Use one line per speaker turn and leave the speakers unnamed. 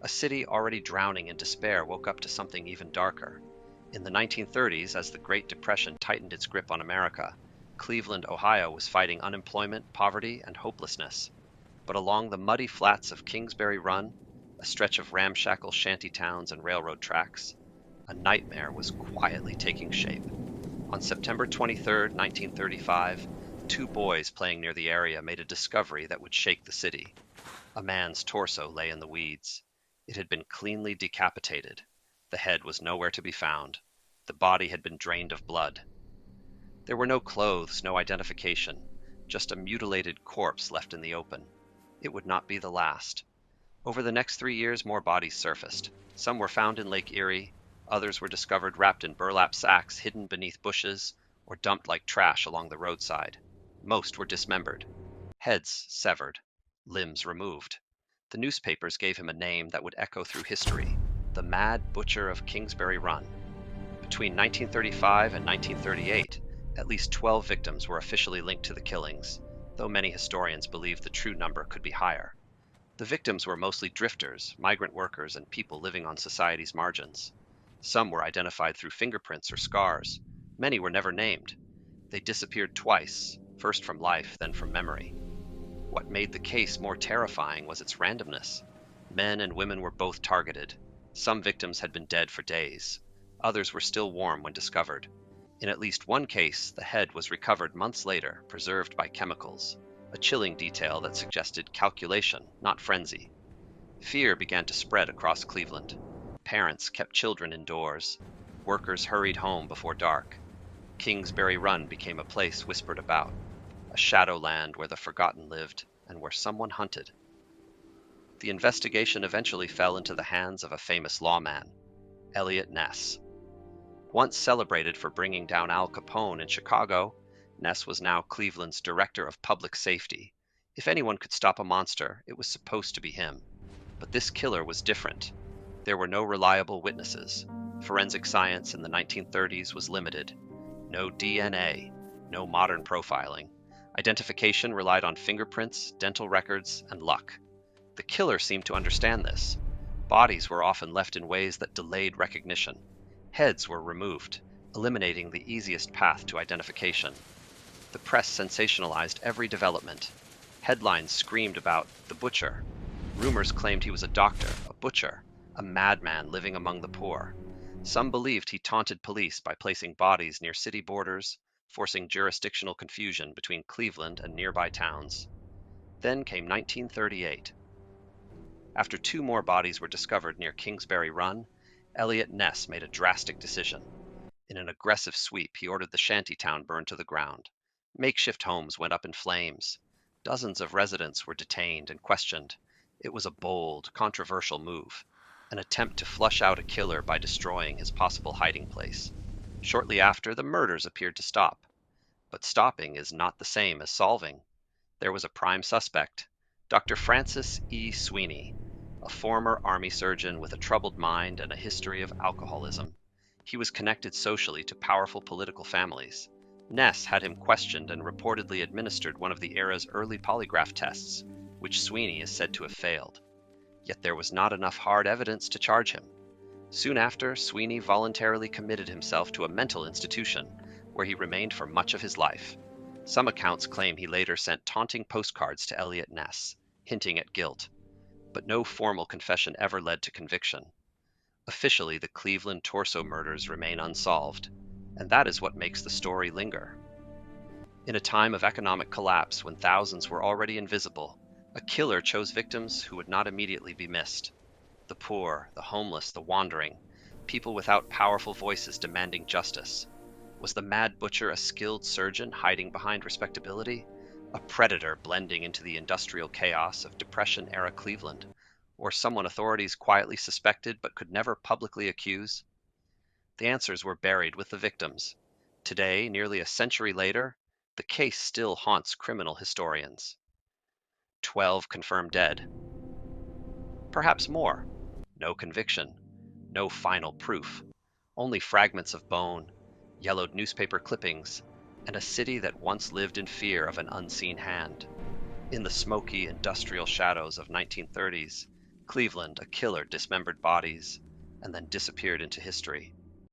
A city already drowning in despair woke up to something even darker. In the 1930s, as the Great Depression tightened its grip on America, Cleveland, Ohio was fighting unemployment, poverty, and hopelessness. But along the muddy flats of Kingsbury Run, a stretch of ramshackle shanty towns and railroad tracks, a nightmare was quietly taking shape. On September 23, 1935, two boys playing near the area made a discovery that would shake the city. A man's torso lay in the weeds. It had been cleanly decapitated. The head was nowhere to be found. The body had been drained of blood. There were no clothes, no identification, just a mutilated corpse left in the open. It would not be the last. Over the next 3 years, more bodies surfaced. Some were found in Lake Erie. Others were discovered wrapped in burlap sacks, hidden beneath bushes, or dumped like trash along the roadside. Most were dismembered, heads severed, limbs removed. The newspapers gave him a name that would echo through history: the Mad Butcher of Kingsbury Run. Between 1935 and 1938, at least 12 victims were officially linked to the killings, though many historians believe the true number could be higher. The victims were mostly drifters, migrant workers, and people living on society's margins. Some were identified through fingerprints or scars. Many were never named. They disappeared twice, first from life, then from memory. What made the case more terrifying was its randomness. Men and women were both targeted. Some victims had been dead for days. Others were still warm when discovered. In at least one case, the head was recovered months later, preserved by chemicals, a chilling detail that suggested calculation, not frenzy. Fear began to spread across Cleveland. Parents kept children indoors. Workers hurried home before dark. Kingsbury Run became a place whispered about, a shadowland where the forgotten lived and where someone hunted. The investigation eventually fell into the hands of a famous lawman, Eliot Ness. Once celebrated for bringing down Al Capone in Chicago, Ness was now Cleveland's director of public safety. If anyone could stop a monster, it was supposed to be him. But this killer was different. There were no reliable witnesses. Forensic science in the 1930s was limited. No DNA, no modern profiling. Identification relied on fingerprints, dental records, and luck. The killer seemed to understand this. Bodies were often left in ways that delayed recognition. Heads were removed, eliminating the easiest path to identification. The press sensationalized every development. Headlines screamed about the butcher. Rumors claimed he was a doctor, a butcher, a madman living among the poor. Some believed he taunted police by placing bodies near city borders, forcing jurisdictional confusion between Cleveland and nearby towns. Then came 1938. After two more bodies were discovered near Kingsbury Run, Eliot Ness made a drastic decision. In an aggressive sweep, he ordered the shanty town burned to the ground. Makeshift homes went up in flames. Dozens of residents were detained and questioned. It was a bold, controversial move, an attempt to flush out a killer by destroying his possible hiding place. Shortly after, the murders appeared to stop. But stopping is not the same as solving. There was a prime suspect, Dr. Francis E. Sweeney, a former Army surgeon with a troubled mind and a history of alcoholism. He was connected socially to powerful political families. Ness had him questioned and reportedly administered one of the era's early polygraph tests, which Sweeney is said to have failed. Yet there was not enough hard evidence to charge him. Soon after, Sweeney voluntarily committed himself to a mental institution, where he remained for much of his life. Some accounts claim he later sent taunting postcards to Eliot Ness, hinting at guilt. But no formal confession ever led to conviction. Officially, the Cleveland torso murders remain unsolved, and that is what makes the story linger. In a time of economic collapse when thousands were already invisible, a killer chose victims who would not immediately be missed. The poor, the homeless, the wandering, people without powerful voices demanding justice. Was the Mad Butcher a skilled surgeon hiding behind respectability? A predator blending into the industrial chaos of Depression-era Cleveland? Or someone authorities quietly suspected but could never publicly accuse? The answers were buried with the victims. Today, nearly a century later, the case still haunts criminal historians. 12 confirmed dead. Perhaps more. No conviction. No final proof. Only fragments of bone, yellowed newspaper clippings, and a city that once lived in fear of an unseen hand. In the smoky industrial shadows of 1930s, Cleveland, a killer dismembered bodies and then disappeared into history.